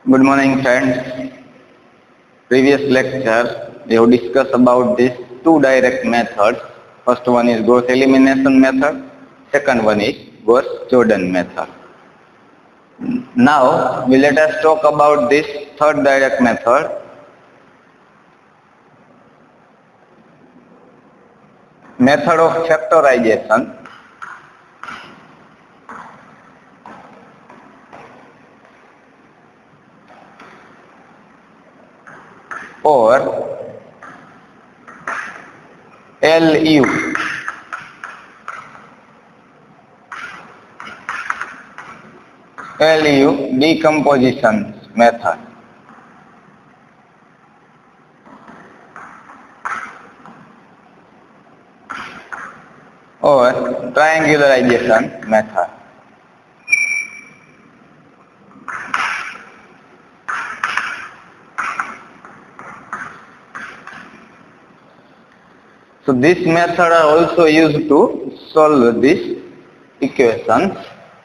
Good morning, friends. Previous lecture, we have discussed about these two direct methods. First one is Gauss elimination method. Second one is Gauss-Jordan method. Now, let us talk about this third direct method. Method of factorization. Or LU. LU decomposition method. Or triangularization method. So this method are also used to solve this equations,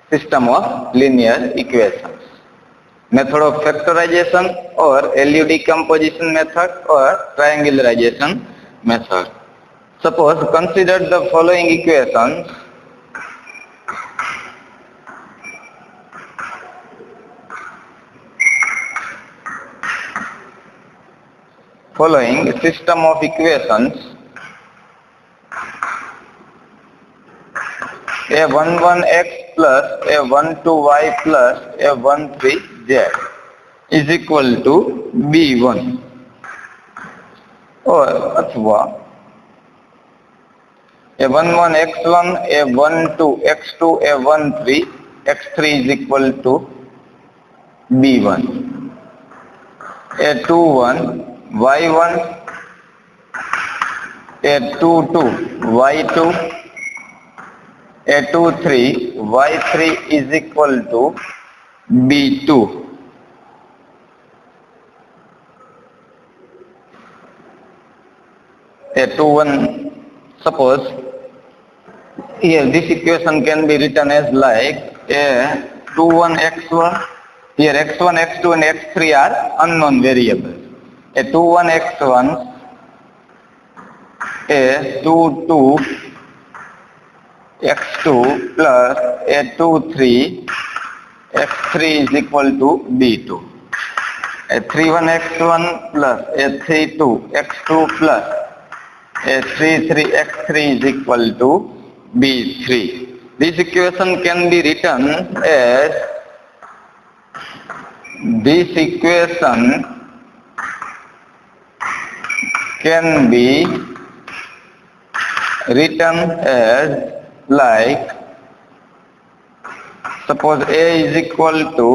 system of linear equations. Method of factorization or LU decomposition method or triangularization method. Suppose consider the following equations. Following system of equations a11x plus a12y plus a13z is equal to b1 or अथवा a11 x1 a12 x2 a13 x3 is equal to b1 a21 y1 a22 y2 a23 y3 is equal to b2 a21. Suppose here this equation can be written as like a21 x1. Here x1 x2 and x3 are unknown variables. A21 x1 a22 x2 plus a23 x3 is equal to b2. A31 x1 plus a32 x2 plus a33 x3 is equal to b3. This equation can be written as like, suppose A is equal to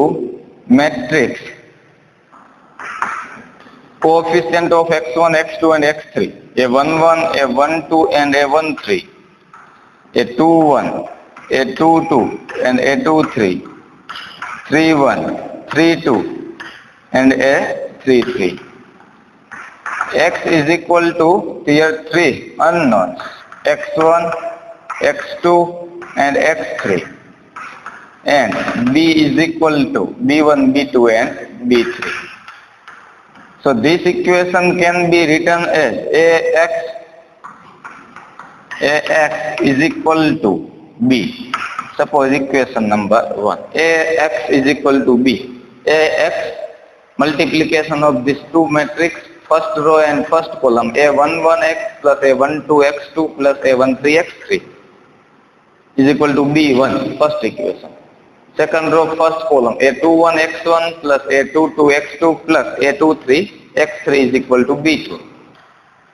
matrix coefficient of x1, x2 and x3, a11, a12 and a13, a21, a22 and a23, 31, 32 and a33. X is equal to here 3 unknowns, x1, x2 and x3, and B is equal to B1, B2 and B3. So this equation can be written as Ax is equal to B. Suppose equation number 1. Ax is equal to B. Ax multiplication of these two matrix, first row and first column, a11x plus a12x2 plus a13x3 is equal to B1, first equation. Second row, first column, a21x1 plus a22x2 plus a23x3 is equal to B2.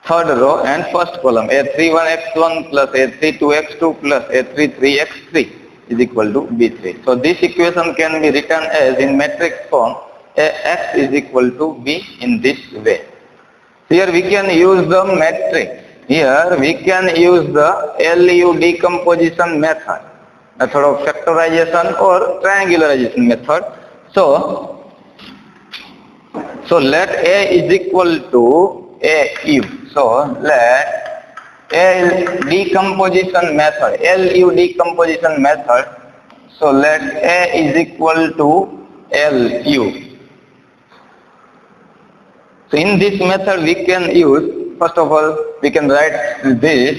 Third row and first column, a31x1 plus a32x2 plus a33x3 is equal to B3. So this equation can be written as in matrix form, Ax is equal to B in this way. Here we can use the matrix. Here we can use the LU decomposition method of factorization or triangularization method. So let A is equal to AU. So let A decomposition method, LU decomposition method. So let A is equal to LU. So in this method we can use, first of all, we can write this.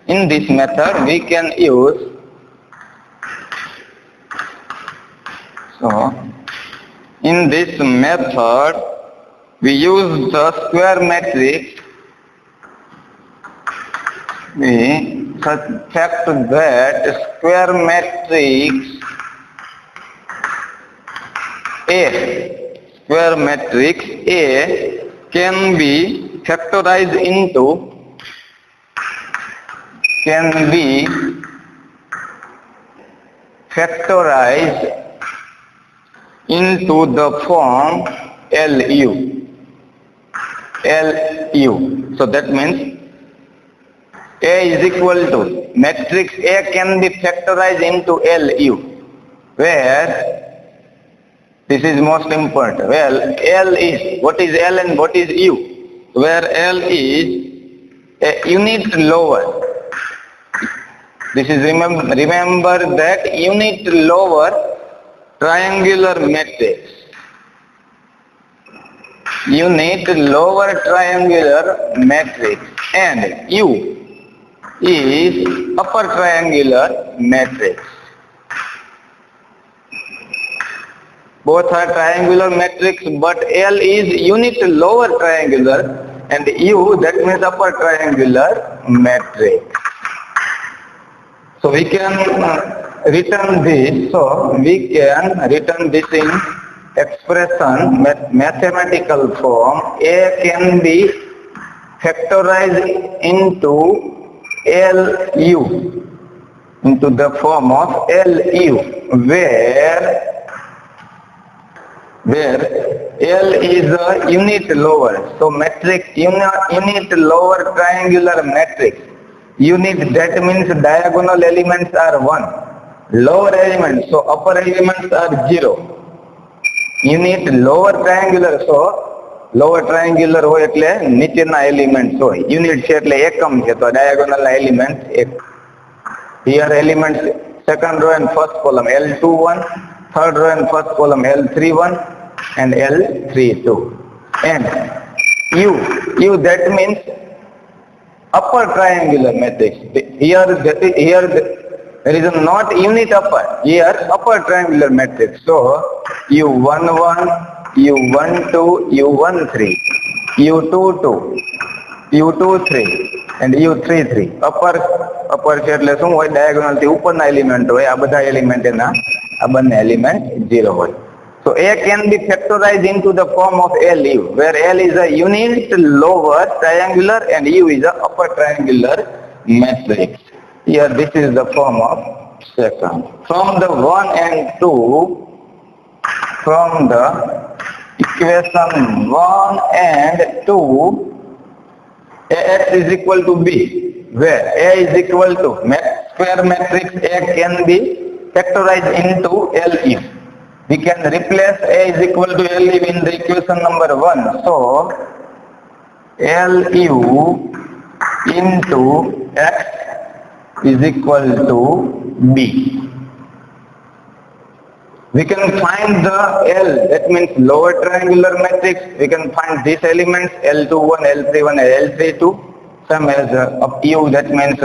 In this method we can use, so in this method we use the square matrix. We suspect that square matrix A can be factorized into the form LU. So that means A is equal to, matrix A can be factorized into LU, where this is most important. Well, L is, what is L and what is U? Where L is a unit lower. This is, remember that unit lower triangular matrix. Unit lower triangular matrix, and U is upper triangular matrix. Both are triangular matrix, but L is unit lower triangular and U, that means upper triangular matrix. So we can return this. So we can return this in expression, mathematical form. A can be factorized into LU, into the form of LU, where L is a unit lower. So matrix, unit lower triangular matrix. Unit, that means diagonal elements are 1. Lower elements, so upper elements are 0. Unit lower triangular, so lower triangular હોય એટલે નીચેના elements હોય. Unit છે એટલે એકમ છે, તો diagonal elements 1. Here elements second row and first column L21, third row and first column L31 and L32. And U, that means upper triangular matrix. Here there is not unit upper. Here upper triangular matrix. So U11, U12, U13, U22, U23 and U33. Upper છે એટલે શું હોય? diagonal થી ઉપરના element હોય. આ બધા element એના, આ બંને element 0 હોય. So A can be factorized into the form of LU, where L is a unit lower triangular and U is a upper triangular matrix. Here this is the form of second. From the 1 and 2, from the equation 1 and 2, AX is equal to B, where A is equal to square matrix A can be factorized into LU. We can replace A is equal to LU in the equation number 1. So LU into X is equal to B. We can find the L, that means lower triangular matrix. We can find these elements L21, L31 and L32. Same as U, that means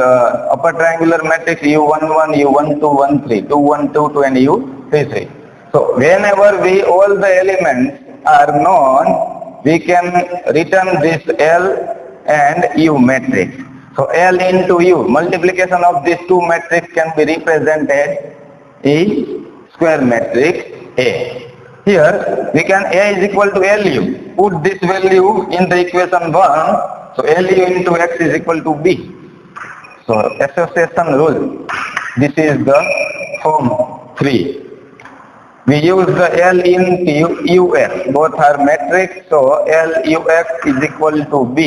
upper triangular matrix U11, U12, 13, 212 and U33. So whenever all the elements are known, we can return this L and U matrix. So L into U, multiplication of these two matrices can be represented in square matrix A. Here we can A is equal to LU. Put this value in the equation 1. So LU into X is equal to B. So association rule. This is the form 3. We use the L into UX. Both are matrix. So LUX is equal to B.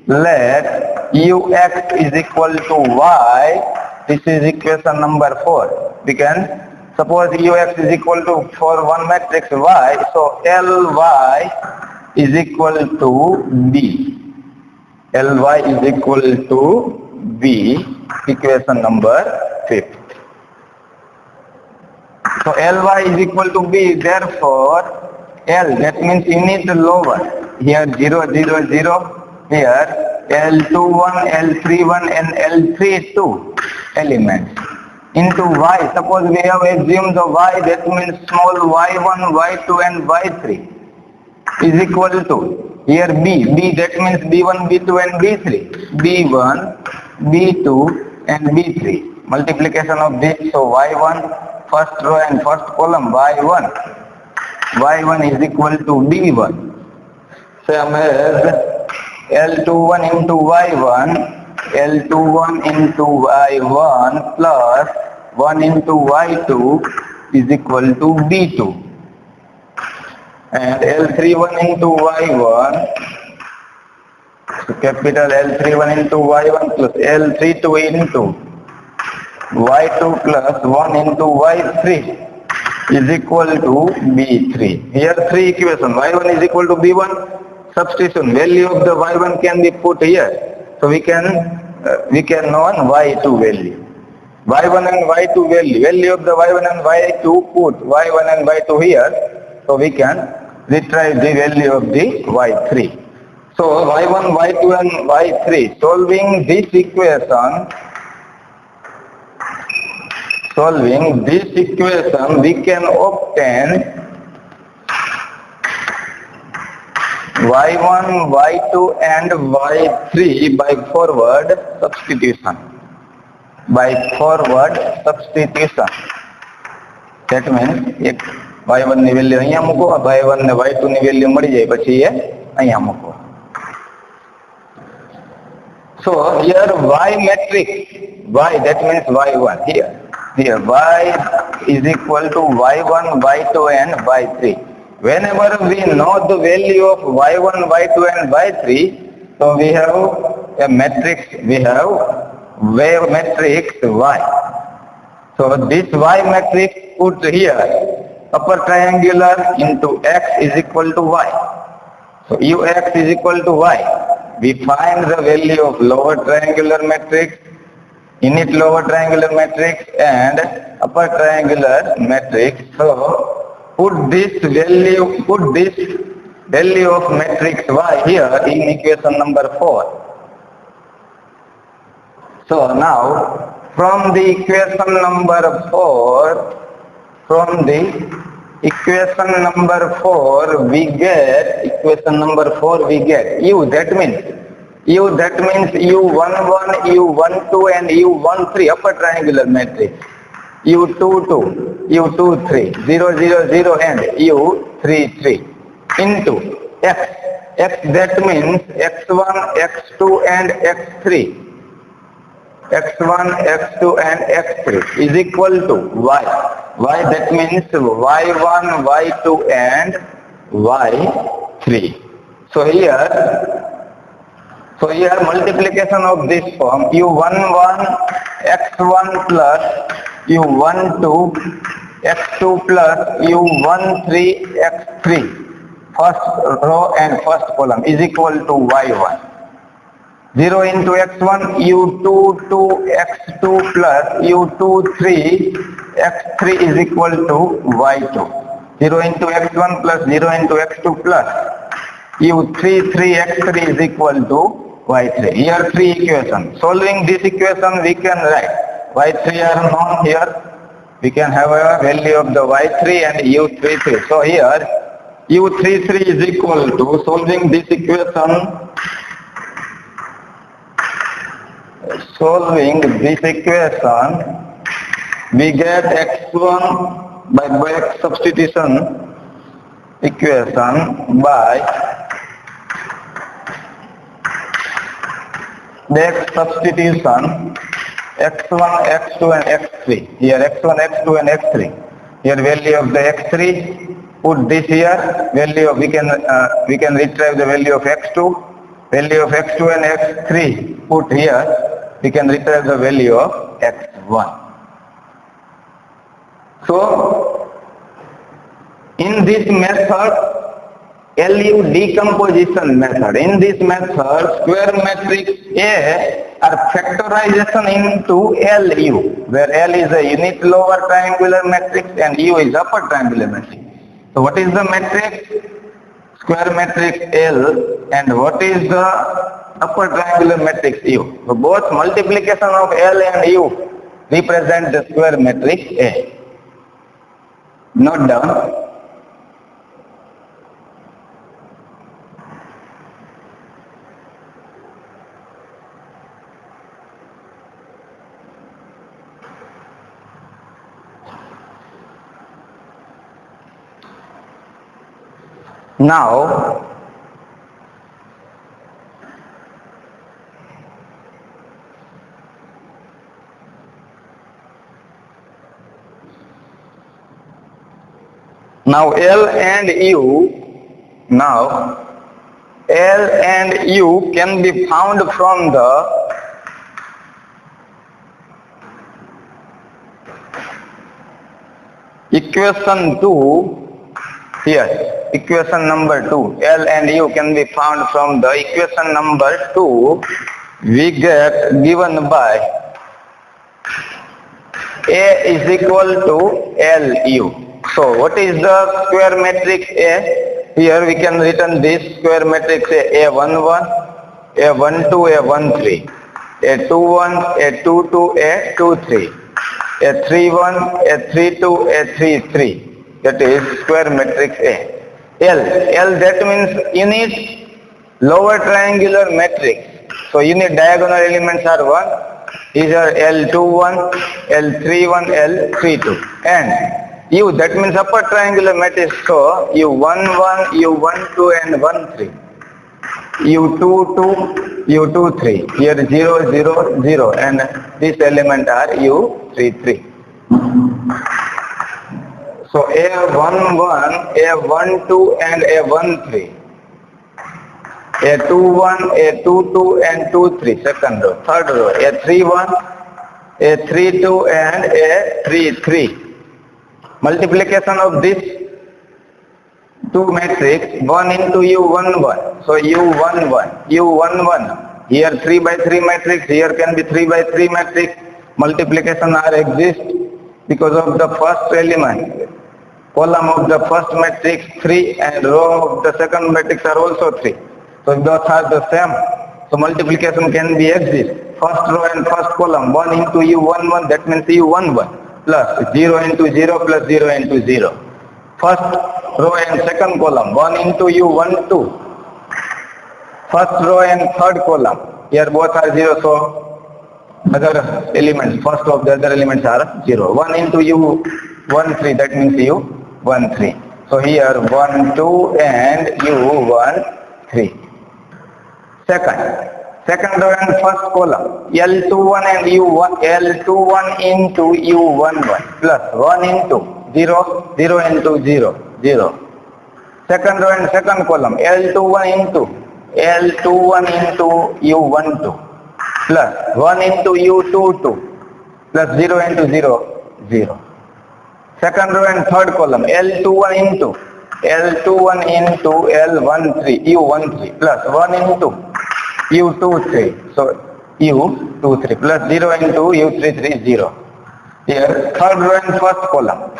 Let UX is equal to Y. This is equation number 4. We can suppose UX is equal to, for one matrix Y, so LY is equal to B. LY is equal to B, equation number 5. So LY is equal to B, therefore L, that means unit lower. here 0, 0, 0, here L21, L31 and L32 elements. Into y, suppose we have assumed the y, that means small y1, y2 and y3 is equal to, here b that means b1, b2 and b3, b1, b2 and b3. Multiplication of this, so y1, first row and first column, y1 is equal to b1. Same as L21 into y1, L21 into y1 plus 1 into y2 is equal to b2. And L31 into y1, so capital L31 into y1 plus L32 into y2 plus 1 into y3 is equal to b3. Here three equations, y1 is equal to b1, substitution, value of the y1 can be put here. So we can know y2 value. y1 and y2 value of the y1 and y2, put y1 and y2 here. So we can retrieve the value of the y3. So y1, y2 and y3, solving this equation, we can obtain y1, y2 and y3 by forward substitution. That means y1 ની value અહીંયા મૂકો, y1 ને y2 ની value મળી જાય પછી એ અહીંયા મૂકો. So here y matrix, y that means y1 here y is equal to y1, y2 and y3. Whenever we know the value of y1, y2 and y3, so we have a matrix, wave matrix y. So this y matrix put here, upper triangular into x is equal to y. So ux is equal to y. We find the value of lower triangular matrix, init lower triangular matrix and upper triangular matrix. So put this value of matrix y here in equation number 4. So now from the equation number 4, we get u, that means u11, u12 and u13 upper triangular matrix, u22, u23, 0, 0, 0 and u33 into x, that means x1, x2 and x3. x1, x2 and x3 is equal to y. That means y1, y2 and y3. So here multiplication of this form, u11 x1 plus u12 x2 plus u13 x3, first row and first column is equal to y1. 0 into x1, u22 x2 plus u23 x3 is equal to y2. 0 into x1 plus 0 into x2 plus u33 x3 is equal to y3. Here three equations. Solving this equation we can write y3 are known here. We can have a value of the y3 and u33. So here u33 is equal to, solving this equation, we get x1 by back substitution equation by back substitution x1, x2 and x3. Here x1, x2 and x3. Here value of the x3, put this here, value of, we can retrieve the value of x2, value of x2 and x3, put here, we can retrieve the value of x1. So in this method, LU decomposition method, in this method square matrix A are factorization into LU, where L is a unit lower triangular matrix and U is upper triangular matrix. So what is the matrix? square matrix L and what is the upper triangular matrix U. So both multiplication of L and U represent the square matrix A. Note down. Now L and U can be found from the equation 2 here. Equation number 2. L and U can be found from the equation number 2 we get given by A is equal to LU. So what is the square matrix A? Here we can written this square matrix A11, A12, A13, A21, A22, A23, A31, A32, A33. That is square matrix A. L that means unit lower triangular matrix. So unit diagonal elements are 1. These are L21, L31, L32. And U that means upper triangular matrix. So U11, U12 and 13. U22, U23. Here 0, 0, 0 and this element are U33. So A11, A12 and A13. A21, A22 and 23, second row. Third row, A31, A32 and A33. Multiplication of this two matrix, 1 into U11. So U11, U11. Here 3 by 3 matrix, here can be 3 by 3 matrix. Multiplication are exist because of the first element. Column of the first matrix 3 and row of the second matrix are also 3. So both are the same. So multiplication can be exist. First row and first column 1 into U11 that means U11 plus 0 into 0 plus 0 into 0. First row and second column 1 into U12. First row and third column. Here both are 0 so other elements, first of the other elements are 0. 1 into U13 that means U13. So here 1, 2 and U13. Second row and first column L21 and L21 into U11 plus 1 into 0, 0 into 0, 0. Second row and second column L21 into U12 plus 1 into U22 plus 0 into 0, 0. Second row and third column L21 into L13 U13 plus 1 into U23. So U23 plus 0 into U33 0. Here third row and first column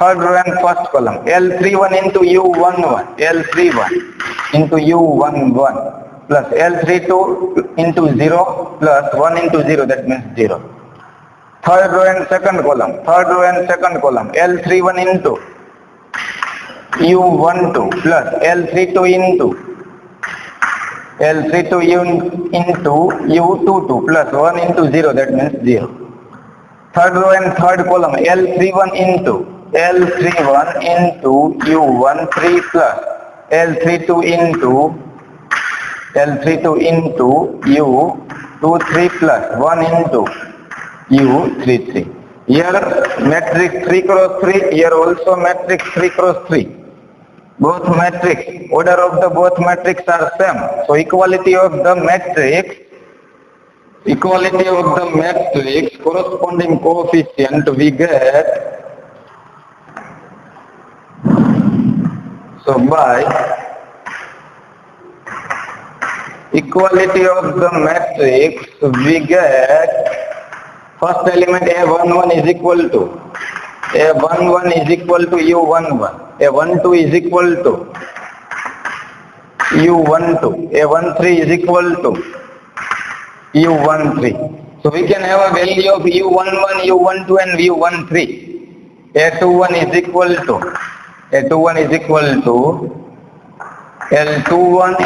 L31 into U11 L31 into U11 plus L32 into 0 plus 1 into 0 that means 0. Third row and second column L31 into U12 plus L32 into U22 plus 1 into 0 that means 0. Third row and third column L31 into U13 plus L32 into U23 plus 1 into U33. Here matrix 3 cross 3, here also matrix 3 cross 3. Both matrix, order of the both matrix are same. So equality of the matrix corresponding coefficient we get. So by equality of the matrix we get first element A11 is equal to U11, A12 is equal to U12. A13 is equal to U13. So we can have a value of U11, U12 and U13. A21 is equal to L21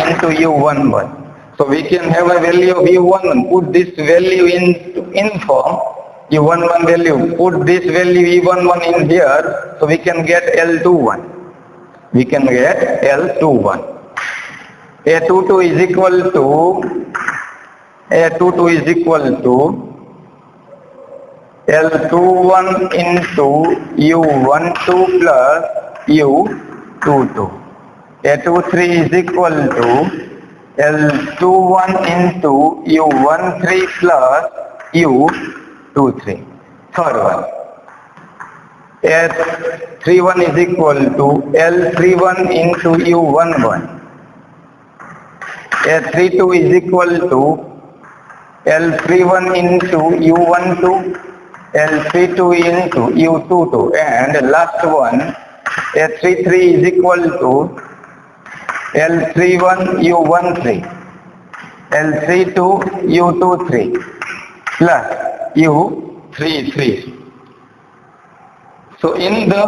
into U11. So we can have a value of U11, put this value in form, U11 value, put this value U11 in here, so we can get L21. We can get L21. A22 is equal to L21 into U12 plus U22. A23 is equal to L21 into U13 plus U23. Third one. A31 is equal to L31 into U11. A32 is equal to L31 into U12, L32 into U22, and last one, A33 is equal to L31 U13, L32 U23 plus U33. So in the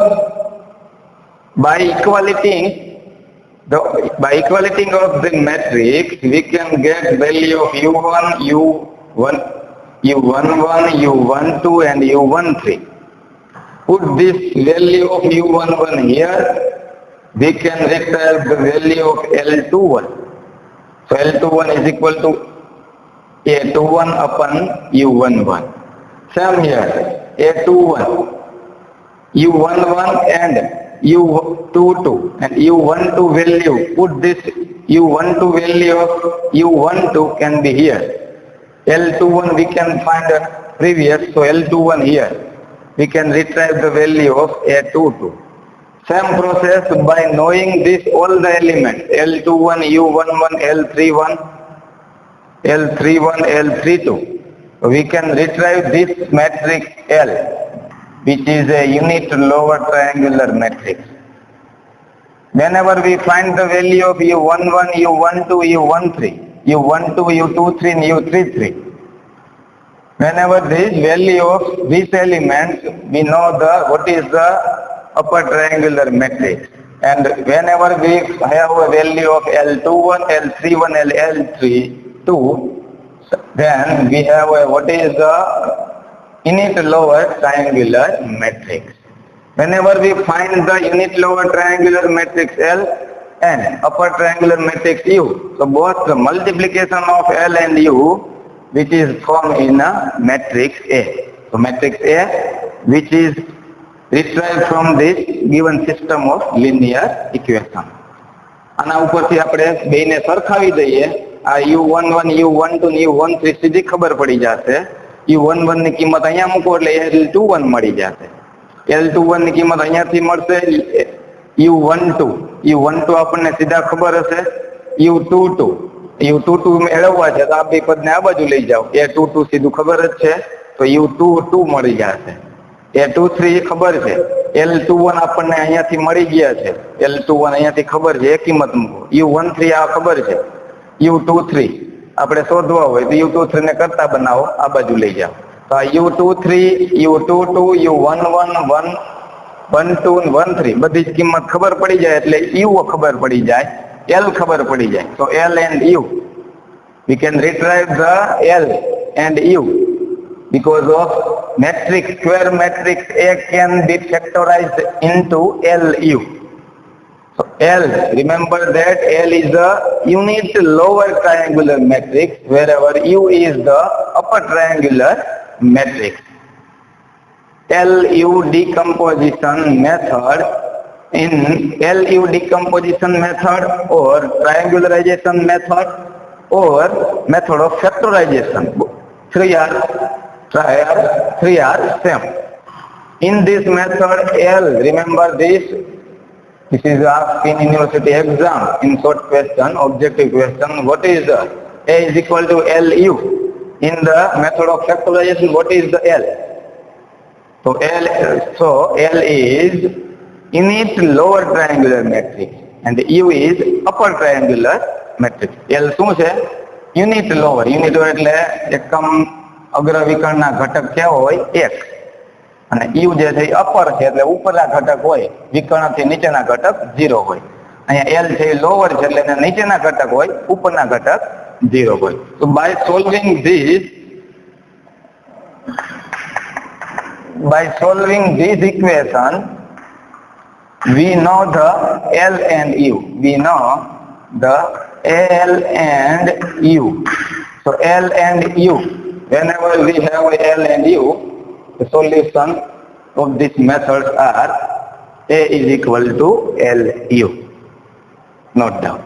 by equality of the matrix, we can get value of U1, U11, U12 and U13. Put this value of U11 here, we can retrieve the value of L21. So L21 is equal to A21 upon U11. Same here, A21, U11 and U22 and U12 value, put this U12 value of U12 can be here. L21 we can find a previous, so L21 here. We can retrieve the value of A22. Same process by knowing this all the elements L21, U11, L31, L32. We can retrieve this matrix L, which is a unit lower triangular matrix. Whenever we find the value of U11, U12, U13, U12, U23 and U33, whenever this value of these elements, we know what is the upper triangular matrix. And whenever we have a value of L21, L31 and L32, then we have what is the unit lower triangular matrix. Whenever we find the unit lower triangular matrix L and upper triangular matrix U, so both the multiplication of L and U, which is formed in a matrix A. So matrix A, which is retrieved from this given system of linear equation. આના ઉપરથી આપણે બેને સરખાવી દઈએ. આ U11, U12 ને U13 સીધી ખબર પડી જશે. U11 ની કિંમત અહીંયા મૂકો એટલે L21 મળી જશે. L21 ની કિંમત અહીંયાથી મળશે U12 આપણને સીધા ખબર હશે. U22 મેળવવા છે તો આ બે પદને આ બાજુ લઈ જાઓ. A22 સીધું ખબર જ છે તો U22 મળી જશે. A23 ખબર છે, L21 આપણને અહીંયાથી મળી ગયા છે, L21 અહીંયાથી ખબર છે, એ કિંમત મૂકો. U13 આ ખબર છે, U23 આપણે શોધવા હોય તો U23 ને કરતા બનાવો, આ બાજુ લઈ જાઓ. તો આ U23, U22, U11, 12, 13 બધી જ કિંમત ખબર પડી જાય એટલે U ખબર પડી જાય, L ખબર પડી જાય. So L and U, we can retrieve the L and U. Because of matrix, square matrix A can be factorized into LU. So L, remember that L is the unit lower triangular matrix, wherever U is the upper triangular matrix. LU decomposition method, in LU decomposition method or triangularization method or method of factorization, three are same. In this method, L, remember this is asked in university exam, in short question, objective question, what is the A is equal to LU. In the method of factorization, what is the L? So L is unit lower triangular matrix. and U is upper triangular matrix. L શું છે? Unit lower. Unit એટલે એકમ અગ્ર વિકર્ણના ઘટક કેવો હોય? એક. અને U જે છે અપર છે એટલે ઉપરના ઘટક હોય, વિકર્ણથી નીચેના ઘટક 0 હોય. અહીંયા L છે લોવર છે એટલે નીચેના ઘટક હોય, ઉપરના ઘટક 0 હોય. So by solving this equation, we know the L and U. We know the L and U. So L and U. Whenever we have L and U, the solution of these methods are A is equal to LU. Note down.